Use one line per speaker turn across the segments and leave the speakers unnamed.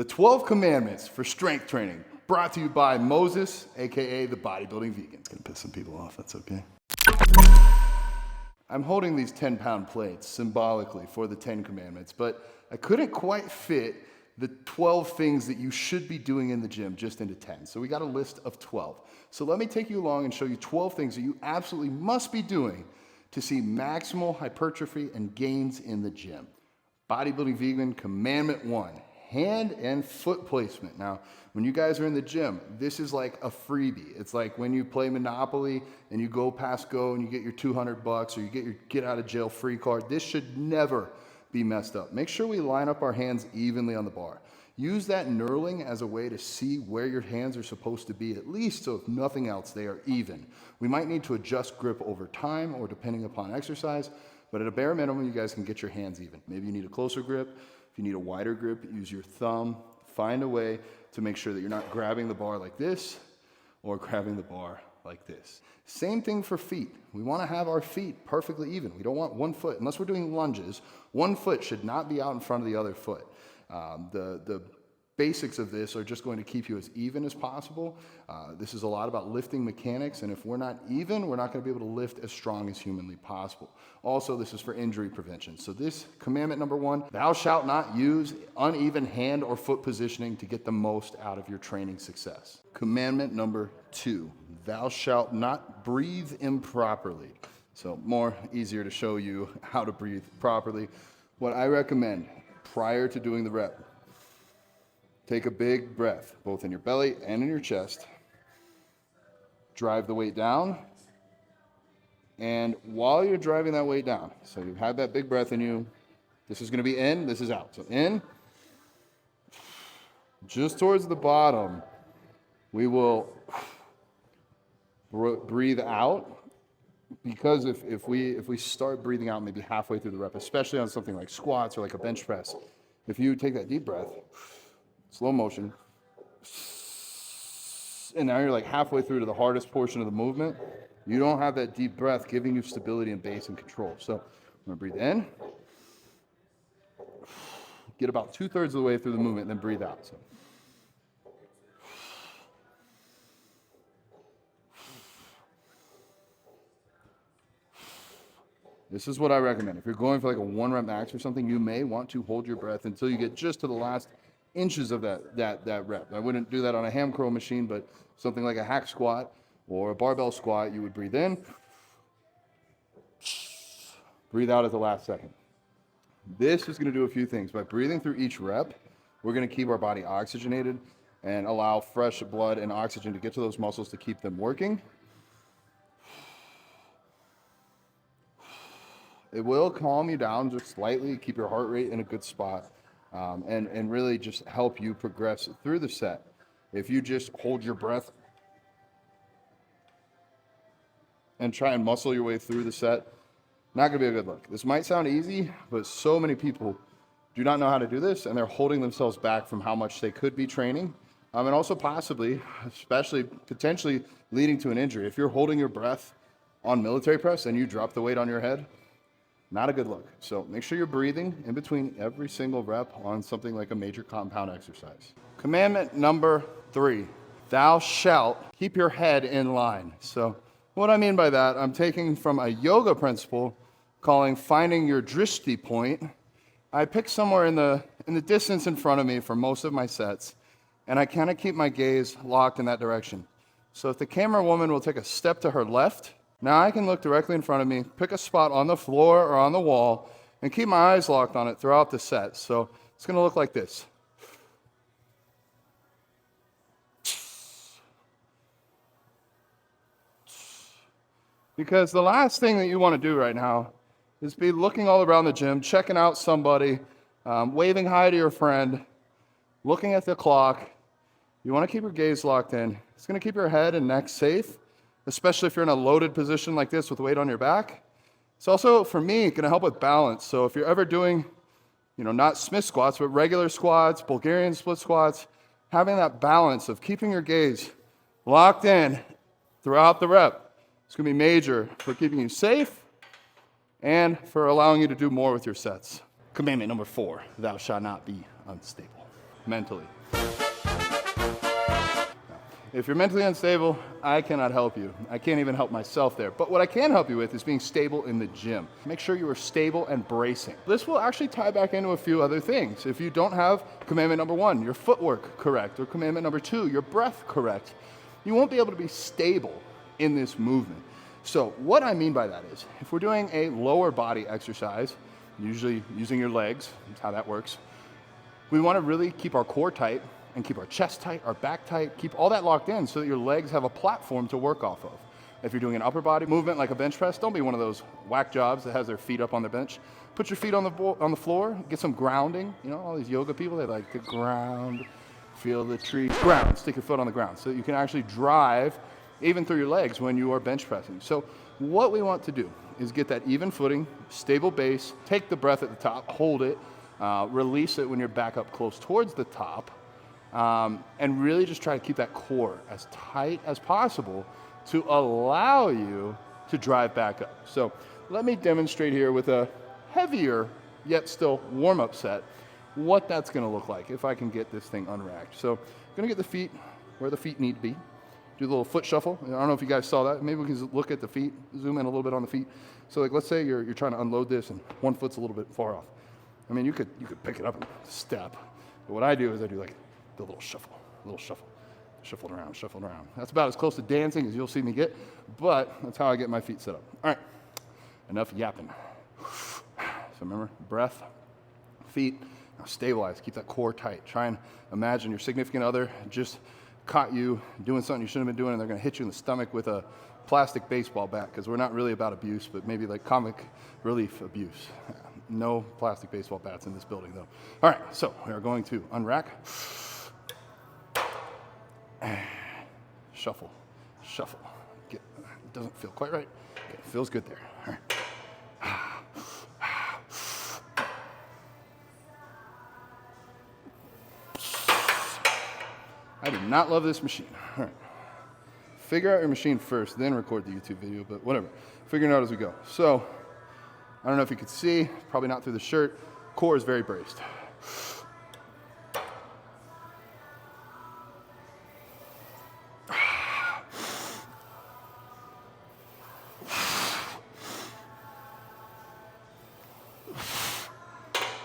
The 12 Commandments for Strength Training, brought to you by Moses, aka the Bodybuilding Vegan. It's gonna piss some people off, that's okay. I'm holding these 10-pound plates symbolically for the 10 Commandments, but I couldn't quite fit the 12 things that you should be doing in the gym just into 10. So we got a list of 12. So let me take you along and show you 12 things that you absolutely must be doing to see maximal hypertrophy and gains in the gym. Bodybuilding Vegan Commandment 1. Hand and foot placement. Now, when you guys are in the gym, this is like a freebie. It's like when you play Monopoly and you go past go and you get your $200 or you get your get out of jail free card. This should never be messed up. Make sure we line up our hands evenly on the bar. Use that knurling as a way to see where your hands are supposed to be, at least so if nothing else, they are even. We might need to adjust grip over time or depending upon exercise, but at a bare minimum, you guys can get your hands even. Maybe you need a closer grip. If you need a wider grip, use your thumb. Find a way to make sure that you're not grabbing the bar like this or grabbing the bar like this. Same thing for feet. We want to have our feet perfectly even. We don't want one foot, unless we're doing lunges, one foot should not be out in front of the other foot. The basics of this are just going to keep you as even as possible. This is a lot about lifting mechanics, and if we're not even, we're not going to be able to lift as strong as humanly possible. Also, this is for injury prevention. So this commandment number 1, thou shalt not use uneven hand or foot positioning to get the most out of your training success. Commandment number 2, thou shalt not breathe improperly. So more easier to show you how to breathe properly. What I recommend prior to doing the rep, take a big breath, both in your belly and in your chest. Drive the weight down. And while you're driving that weight down, so you've had that big breath in you, this is going to be in, this is out. So in, just towards the bottom, we will breathe out. Because if we start breathing out maybe halfway through the rep, especially on something like squats or like a bench press, if you take that deep breath, slow motion, and now you're like halfway through to the hardest portion of the movement, you don't have that deep breath giving you stability and base and control. So I'm gonna breathe in, get about 2/3 of the way through the movement, and then breathe out. So. This is what I recommend. If you're going for like a 1 rep max or something, you may want to hold your breath until you get just to the last inches of that rep. I wouldn't do that on a ham curl machine, but something like a hack squat or a barbell squat, you would breathe in, breathe out at the last second. This is going to do a few things. By breathing through each rep, we're going to keep our body oxygenated and allow fresh blood and oxygen to get to those muscles to keep them working. It will calm you down just slightly, keep your heart rate in a good spot, and really just help you progress through the set. If you just hold your breath and try and muscle your way through the set, not gonna be a good look. This might sound easy, but so many people do not know how to do this, and they're holding themselves back from how much they could be training, and also possibly, especially potentially leading to an injury. If you're holding your breath on military press and you drop the weight on your head, not a good look. So make sure you're breathing in between every single rep on something like a major compound exercise. Commandment number 3, thou shalt keep your head in line. So what I mean by that, I'm taking from a yoga principle calling finding your drishti point. I pick somewhere in the distance in front of me for most of my sets, and I kind of keep my gaze locked in that direction. So if the camera woman will take a step to her left, now I can look directly in front of me, pick a spot on the floor or on the wall, and keep my eyes locked on it throughout the set. So it's going to look like this. Because the last thing that you want to do right now is be looking all around the gym, checking out somebody, waving hi to your friend, looking at the clock. You want to keep your gaze locked in. It's going to keep your head and neck safe, especially if you're in a loaded position like this with weight on your back. It's also, for me, going to help with balance. So if you're ever doing, not Smith squats, but regular squats, Bulgarian split squats, having that balance of keeping your gaze locked in throughout the rep, it's going to be major for keeping you safe and for allowing you to do more with your sets. Commandment number 4, thou shalt not be unstable. mentally. If you're mentally unstable, I cannot help you. I can't even help myself there. But what I can help you with is being stable in the gym. Make sure you are stable and bracing. This will actually tie back into a few other things. If you don't have commandment number 1, your footwork correct, or commandment number 2, your breath correct, you won't be able to be stable in this movement. So what I mean by that is, if we're doing a lower body exercise, usually using your legs, that's how that works, we want to really keep our core tight and keep our chest tight, our back tight, keep all that locked in so that your legs have a platform to work off of. If you're doing an upper body movement like a bench press, don't be one of those whack jobs that has their feet up on the bench. Put your feet on the floor, get some grounding. You know, all these yoga people, they like to ground, feel the tree, ground, stick your foot on the ground so that you can actually drive even through your legs when you are bench pressing. So what we want to do is get that even footing, stable base, take the breath at the top, hold it, release it when you're back up close towards the top, and really just try to keep that core as tight as possible to allow you to drive back up. So let me demonstrate here with a heavier yet still warm-up set what that's going to look like if I can get this thing unracked. So I'm going to get the feet where the feet need to be. Do a little foot shuffle. I don't know if you guys saw that. Maybe we can look at the feet, zoom in a little bit on the feet. So like, let's say you're trying to unload this and one foot's a little bit far off. I mean, you could pick it up and step. But what I do is I do like the little shuffle, shuffle it around. That's about as close to dancing as you'll see me get, but that's how I get my feet set up. All right, enough yapping. So remember, breath, feet, now stabilize, keep that core tight. Try and imagine your significant other just caught you doing something you shouldn't have been doing and they're gonna hit you in the stomach with a plastic baseball bat, because we're not really about abuse, but maybe like comic relief abuse. No plastic baseball bats in this building though. All right, so we are going to unrack. Shuffle. It doesn't feel quite right. Okay, it feels good there. All right. I do not love this machine. All right. Figure out your machine first, then record the YouTube video, but whatever. Figuring it out as we go. So, I don't know if you can see, probably not through the shirt, core is very braced.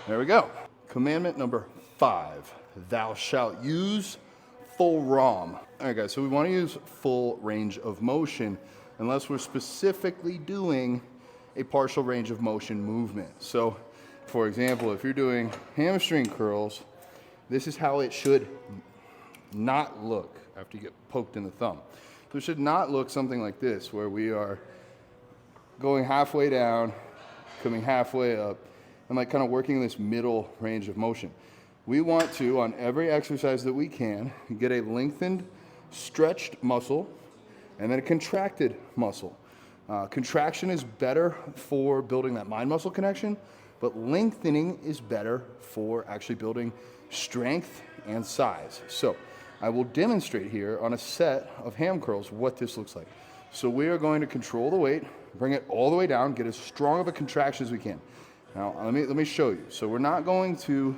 There we go. Commandment number 5, thou shalt use full ROM. All right guys, so we want to use full range of motion unless we're specifically doing a partial range of motion movement. So for example, if you're doing hamstring curls, this is how it should not look after you get poked in the thumb. So it should not look something like this, where we are going halfway down, coming halfway up, and like kind of working this middle range of motion. We want to, on every exercise that we can, get a lengthened, stretched muscle and then a contracted muscle. Contraction is better for building that mind-muscle connection, but lengthening is better for actually building strength and size. So I will demonstrate here on a set of ham curls what this looks like. So we are going to control the weight, bring it all the way down, get as strong of a contraction as we can. Now, let me show you. So we're not going to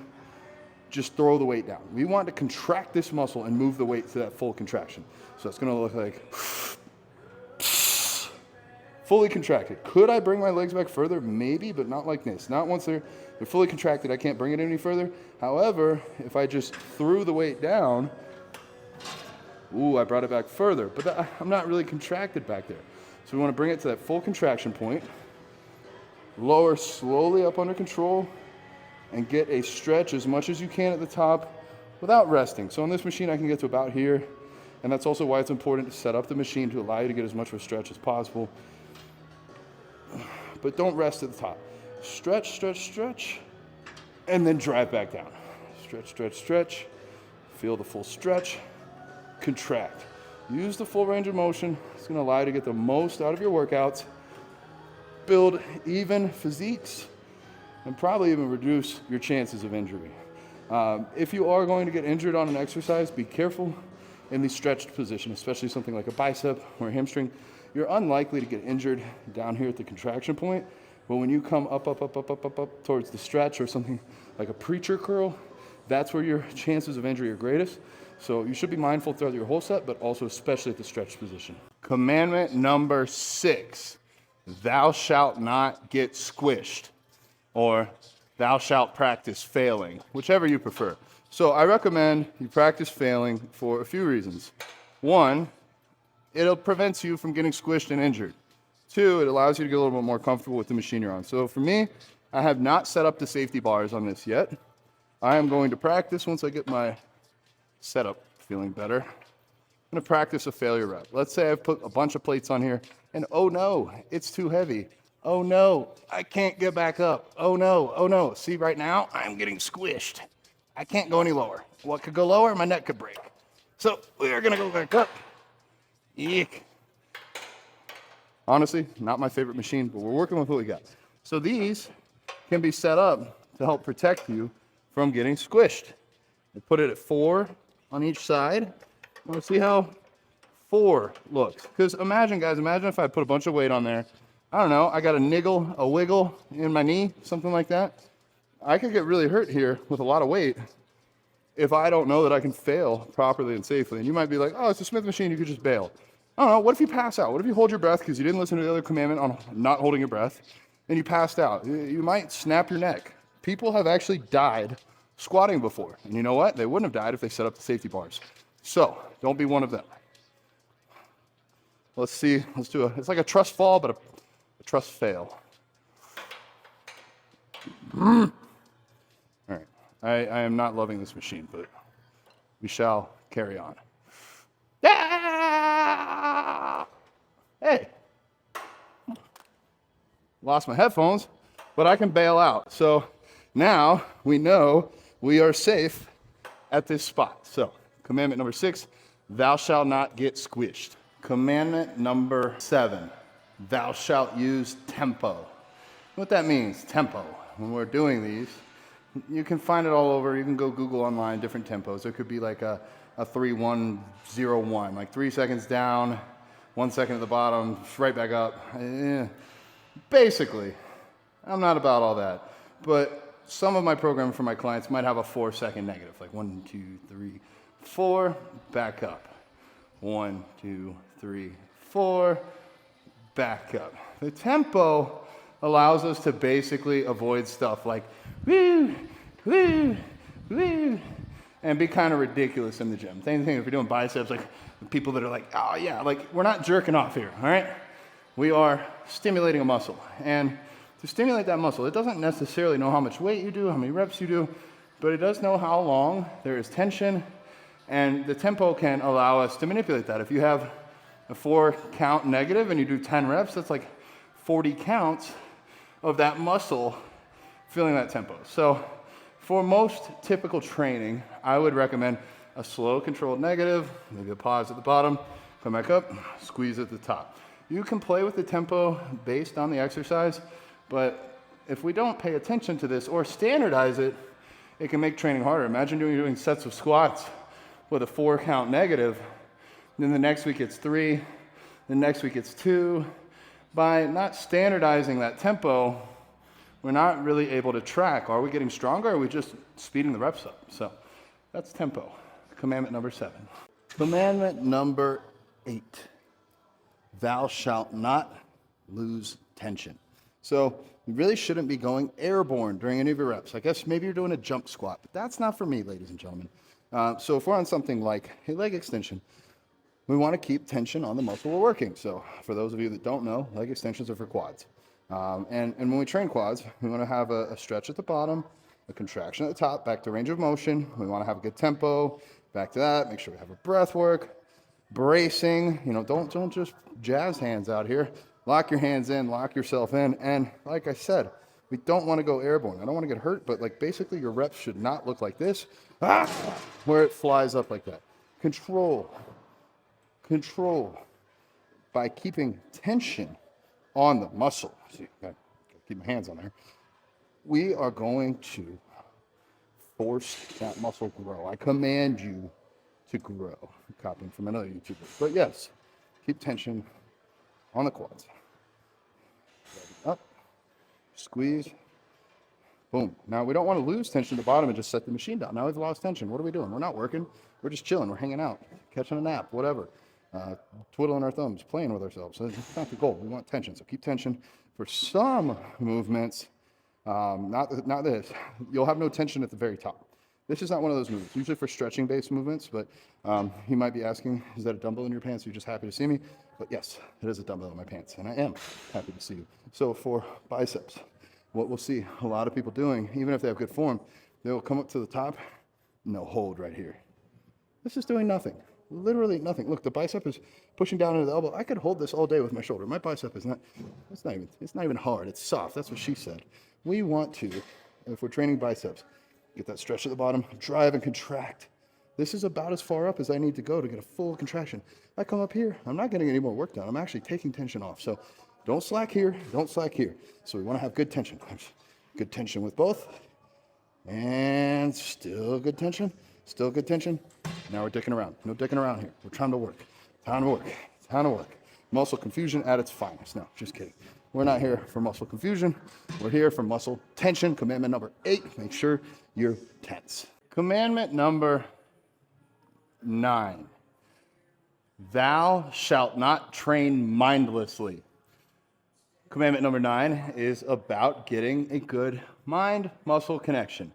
just throw the weight down. We want to contract this muscle and move the weight to that full contraction. So it's going to look like fully contracted. Could I bring my legs back further? Maybe, but not like this. Not once they're fully contracted, I can't bring it any further. However, if I just threw the weight down, ooh, I brought it back further, but I'm not really contracted back there. So we want to bring it to that full contraction point. Lower slowly up under control and get a stretch as much as you can at the top without resting. So on this machine I can get to about here, and that's also why it's important to set up the machine to allow you to get as much of a stretch as possible. But don't rest at the top. Stretch, stretch, stretch, and then drive back down. Stretch, stretch, stretch. Feel the full stretch. Contract. Use the full range of motion. It's going to allow you to get the most out of your workouts. Build even physiques, and probably even reduce your chances of injury. If you are going to get injured on an exercise, be careful in the stretched position, especially something like a bicep or a hamstring. You're unlikely to get injured down here at the contraction point, but when you come up towards the stretch or something like a preacher curl, that's where your chances of injury are greatest. So you should be mindful throughout your whole set, but also especially at the stretch position. Commandment number 6, thou shalt not get squished, or thou shalt practice failing, whichever you prefer. So I recommend you practice failing for a few reasons. 1, it prevents you from getting squished and injured. 2, it allows you to get a little bit more comfortable with the machine you're on. So for me, I have not set up the safety bars on this yet. I am going to practice once I get my setup feeling better. I'm going to practice a failure rep. Let's say I've put a bunch of plates on here, and oh no, it's too heavy. Oh no, I can't get back up. Oh no. See, right now, I'm getting squished. I can't go any lower. What could go lower? My neck could break. So we are going to go back up. Eek. Honestly, not my favorite machine, but we're working with what we got. So these can be set up to help protect you from getting squished. I put it at 4 on each side. Want to see how 4 looks? Because imagine, guys, if I put a bunch of weight on there. I don't know, I got a wiggle in my knee, something like that. I could get really hurt here with a lot of weight if I don't know that I can fail properly and safely. And you might be like, oh, it's a Smith machine, you could just bail. I don't know, what if you pass out? What if you hold your breath because you didn't listen to the other commandment on not holding your breath, and you passed out? You might snap your neck. People have actually died squatting before. And you know what? They wouldn't have died if they set up the safety bars. So, don't be one of them. Let's see, it's like a trust fall, but a trust fail. All right, I am not loving this machine, but we shall carry on. Ah! Hey, lost my headphones, but I can bail out. So now we know we are safe at this spot. So commandment number 6, thou shalt not get squished. Commandment number 7, thou shalt use tempo. What that means, tempo. When we're doing these, you can find it all over. You can go Google online, different tempos. There could be like a 3-1-0-1, like 3 seconds down, 1 second at the bottom, right back up. Basically, I'm not about all that. But some of my programming for my clients might have a 4-second negative, like 1, 2, 3, 4, back up. 1, 2, 3, 4, back up. The tempo allows us to basically avoid stuff like woo, woo, woo, and be kind of ridiculous in the gym. Same thing if you're doing biceps, like people that are like, oh yeah, like we're not jerking off here, all right? We are stimulating a muscle. And to stimulate that muscle, it doesn't necessarily know how much weight you do, how many reps you do, but it does know how long there is tension, and the tempo can allow us to manipulate that. If you have a 4 count negative and you do 10 reps, that's like 40 counts of that muscle feeling that tempo. So for most typical training, I would recommend a slow controlled negative, maybe a pause at the bottom, come back up, squeeze at the top. You can play with the tempo based on the exercise, but if we don't pay attention to this or standardize it, it can make training harder. Imagine doing sets of squats with a 4 count negative, then the next week it's 3, the next week it's 2. By not standardizing that tempo, we're not really able to track. Are we getting stronger or are we just speeding the reps up? So that's tempo. Commandment number 7. Commandment number 8. Thou shalt not lose tension. So you really shouldn't be going airborne during any of your reps. I guess maybe you're doing a jump squat, but that's not for me, ladies and gentlemen. So if we're on something like a leg extension, we want to keep tension on the muscle we're working. So for those of you that don't know, leg extensions are for quads. And when we train quads, we want to have a stretch at the bottom, a contraction at the top, back to range of motion. We want to have a good tempo, back to that, make sure we have our breath work, bracing. Don't just jazz hands out here. Lock your hands in, lock yourself in. And like I said, we don't want to go airborne. I don't want to get hurt, but like basically your reps should not look like this, where it flies up like that. Control by keeping tension on the muscle. See, I gotta keep my hands on there. We are going to force that muscle grow. I command you to grow. I'm copying from another YouTuber. But yes, keep tension on the quads. Up, squeeze, Boom. Now we don't want to lose tension at the bottom and just set the machine down. Now we've lost tension. What are we doing? We're not working. We're just chilling. We're hanging out, catching a nap, whatever. Twiddling our thumbs, playing with ourselves. So that's not the goal. We want tension. So keep tension for some movements. Not this. You'll have no tension at the very top. This is not one of those movements. Usually for stretching-based movements, but you might be asking, is that a dumbbell in your pants? You're just happy to see me? But yes, it is a dumbbell in my pants, and I am happy to see you. So for biceps, what we'll see a lot of people doing, even if they have good form, they'll come up to the top and they'll hold right here. This is doing nothing, literally nothing. Look, the bicep is pushing down into the elbow. I could hold this all day with my shoulder. My bicep is it's not even hard. It's soft. That's what she said. We want to, if we're training biceps, get that stretch at the bottom, drive and contract. This is about as far up as I need to go to get a full contraction. I come up here, I'm not getting any more work done. I'm actually taking tension off. So don't slack here, don't slack here. So we want to have good tension. Good tension with both. And still good tension, still good tension. Now we're dicking around. No dicking around here. We're trying to work. Time to work. Time to work. Muscle confusion at its finest. No, just kidding. We're not here for muscle confusion. We're here for muscle tension. Commandment number 8, make sure you're tense. Commandment number 9, thou shalt not train mindlessly. Commandment number 9 is about getting a good mind-muscle connection.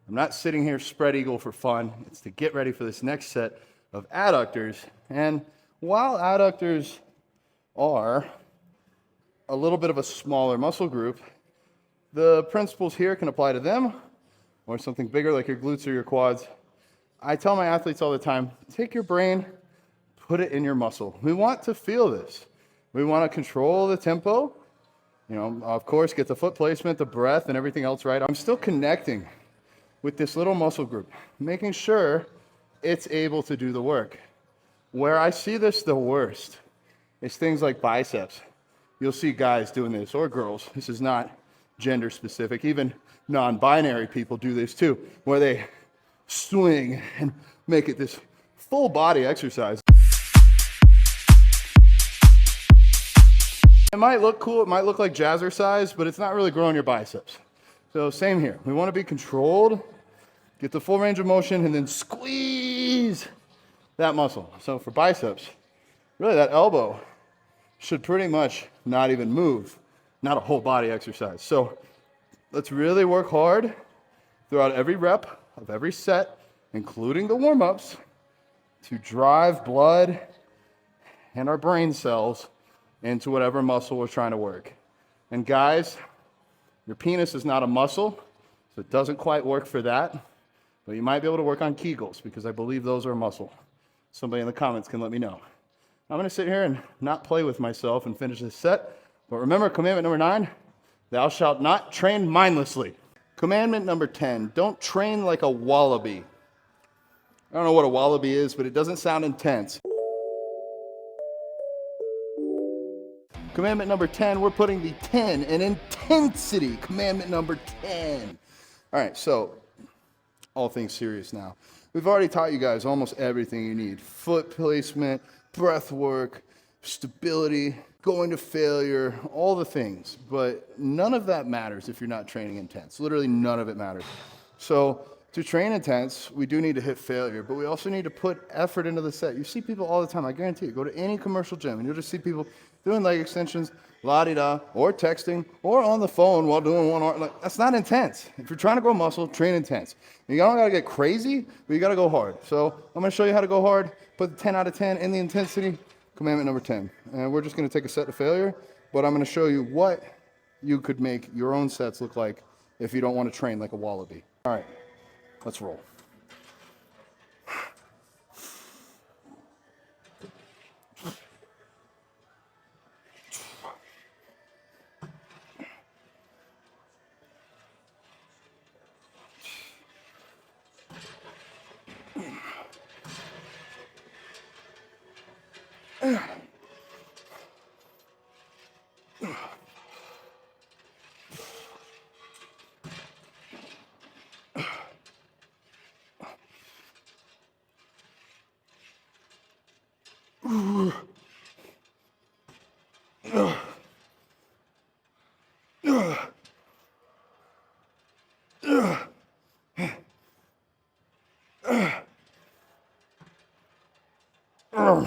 I'm not sitting here spread eagle for fun. It's to get ready for this next set of adductors. And while adductors are a little bit of a smaller muscle group, the principles here can apply to them or something bigger like your glutes or your quads. I tell my athletes all the time, take your brain, put it in your muscle. We want to feel this. We want to control the tempo. You know, of course, get the foot placement, the breath, and everything else right. I'm still connecting with this little muscle group, making sure it's able to do the work. Where I see this the worst is things like biceps. You'll see guys doing this, or girls. This is not gender specific. Even non-binary people do this too, where they swing and make it this full body exercise. It might look cool, it might look like jazzercise, but it's not really growing your biceps. So same here. We want to be controlled, get the full range of motion, and then squeeze that muscle. So for biceps, really that elbow should pretty much not even move, not a whole body exercise. So let's really work hard throughout every rep of every set, including the warm-ups, to drive blood and our brain cells into whatever muscle we're trying to work. And guys, your penis is not a muscle, so it doesn't quite work for that, but you might be able to work on Kegels because I believe those are a muscle. Somebody in the comments can let me know. I'm gonna sit here and not play with myself and finish this set, but remember commandment number 9, thou shalt not train mindlessly. Commandment number 10, don't train like a wallaby. I don't know what a wallaby is, but it doesn't sound intense. Commandment number 10, we're putting the 10 in intensity. Commandment number 10. All right, so all things serious now. We've already taught you guys almost everything you need. Foot placement, breath work, stability, going to failure, all the things. But none of that matters if you're not training intense. Literally none of it matters. So to train intense, we do need to hit failure, but we also need to put effort into the set. You see people all the time, I guarantee you, go to any commercial gym and you'll just see people doing leg extensions, la-di-da, or texting, or on the phone while doing one arm. Like, that's not intense. If you're trying to grow muscle, train intense. You don't gotta get crazy, but you gotta go hard. So I'm gonna show you how to go hard, put the 10 out of 10 in the intensity, commandment number 10. And we're just gonna take a set to failure, but I'm gonna show you what you could make your own sets look like if you don't wanna train like a wallaby. All right, let's roll. Some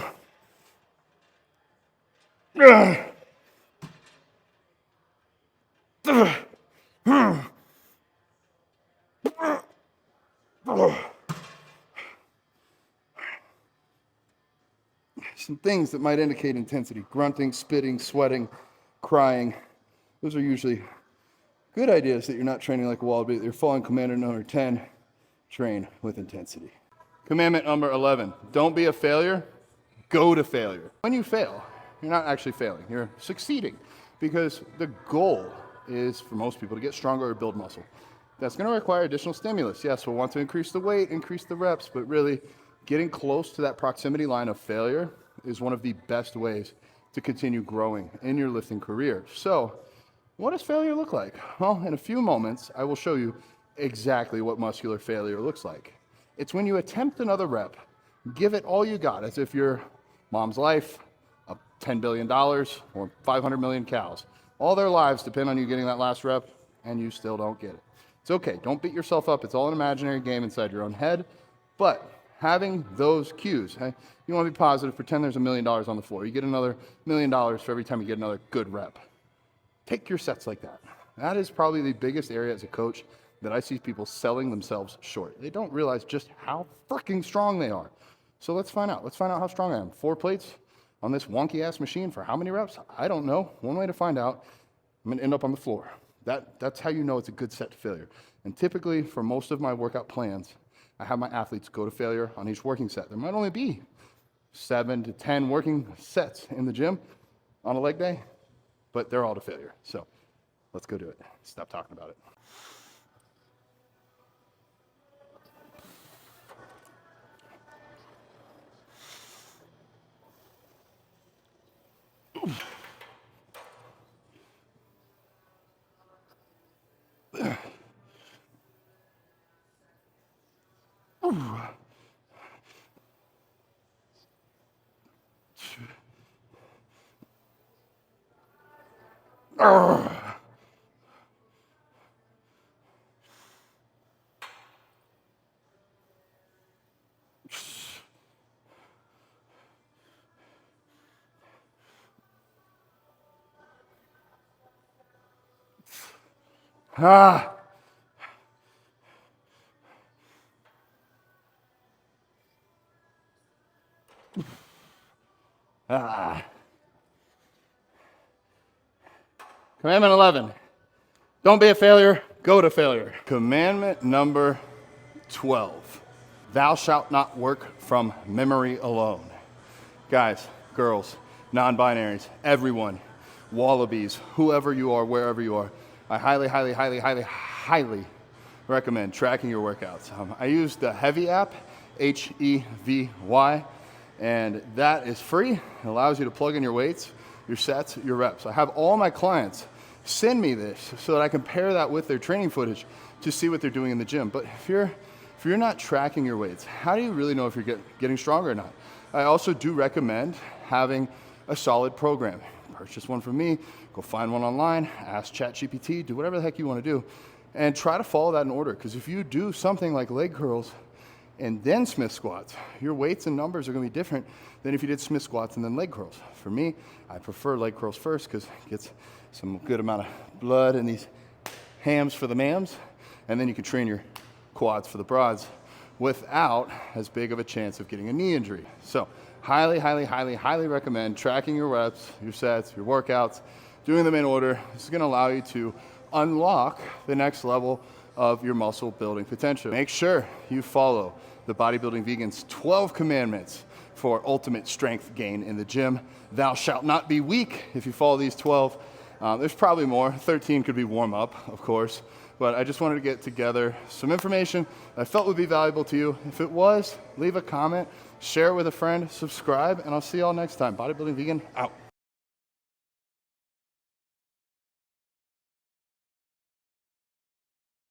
things that might indicate intensity: grunting, spitting, sweating, crying. Those are usually good ideas that you're not training like a wallaby, that you're following commandment number 10, train with intensity. Commandment number 11, don't be a failure, go to failure. When you fail, you're not actually failing, you're succeeding, because the goal is for most people to get stronger or build muscle. That's going to require additional stimulus. Yes, we'll want to increase the weight, increase the reps, but really getting close to that proximity line of failure is one of the best ways to continue growing in your lifting career. So, what does failure look like? Well, in a few moments, I will show you exactly what muscular failure looks like. It's when you attempt another rep, give it all you got, as if you're mom's life, $10 billion, or 500 million cows. All their lives depend on you getting that last rep, and you still don't get it. It's okay, don't beat yourself up. It's all an imaginary game inside your own head, but having those cues, hey, you want to be positive, pretend there's $1 million on the floor. You get another $1 million for every time you get another good rep. Take your sets like that. That is probably the biggest area as a coach that I see people selling themselves short. They don't realize just how freaking strong they are. So let's find out. Let's find out how strong I am. 4 plates on this wonky ass machine for how many reps? I don't know. One way to find out, I'm gonna end up on the floor. That's how you know it's a good set to failure. And typically for most of my workout plans, I have my athletes go to failure on each working set. There might only be 7 to 10 working sets in the gym on a leg day, but they're all to failure. So let's go do it. Stop talking about it. Ah. Ah. Commandment 11, don't be a failure, go to failure. Commandment number 12, thou shalt not work from memory alone. Guys, girls, non-binaries, everyone, wallabies, whoever you are, wherever you are, I highly, highly, highly, highly, highly recommend tracking your workouts. I use the Heavy app, H-E-V-Y, and that is free. It allows you to plug in your weights, your sets, your reps. I have all my clients send me this so that I can pair that with their training footage to see what they're doing in the gym. But if you're not tracking your weights, how do you really know if you're getting stronger or not? I also do recommend having a solid program. Purchase one from me, go find one online, ask ChatGPT, do whatever the heck you want to do, and try to follow that in order. Because if you do something like leg curls and then Smith squats, your weights and numbers are going to be different than if you did Smith squats and then leg curls. For me, I prefer leg curls first because it gets some good amount of blood in these hams for the mams, and then you can train your quads for the broads without as big of a chance of getting a knee injury. So highly, highly, highly, highly recommend tracking your reps, your sets, your workouts, doing them in order. This is going to allow you to unlock the next level of your muscle building potential. Make sure you follow the Bodybuilding Vegan's 12 commandments for ultimate strength gain in the gym. Thou shalt not be weak if you follow these 12. There's probably more. 13 could be warm up, of course. But I just wanted to get together some information I felt would be valuable to you. If it was, leave a comment, share it with a friend, subscribe, and I'll see y'all next time. Bodybuilding Vegan, out.